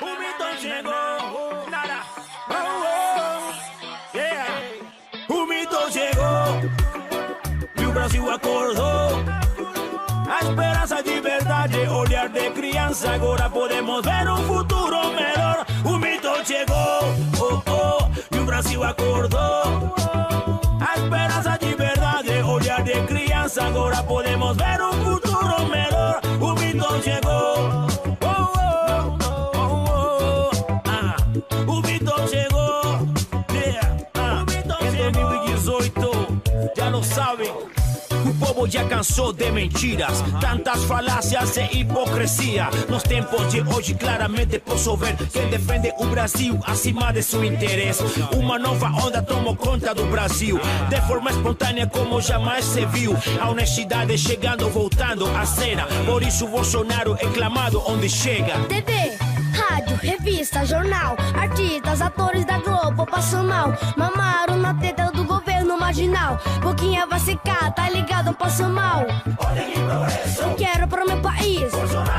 O Milton chegou. O Milton chegou e o Brasil acordou. A esperança de verdade, olhar de criança. Agora podemos ver um futuro melhor. O Milton chegou, e o Brasil acordou. A esperança de verdade, olhar de criança. Agora podemos ver um futuro melhor. O Milton chegou, o Milton chegou, em 2018, já lo sabem. O povo já cansou de mentiras, tantas falácias e hipocrisia. Nos tempos de hoje claramente posso ver quem defende o Brasil acima de seu interesse. Uma nova onda tomou conta do Brasil, de forma espontânea como jamais se viu. A honestidade chegando, voltando à cena. Por isso Bolsonaro é clamado onde chega. TV, rádio, revista, jornal, artistas, atores da Globo passam mal. Mamaram na teta do governo marginal. Boquinha vai secar, tá ligado, passam mal. Olha que progresso, Eu quero pro meu país. Bolsonaro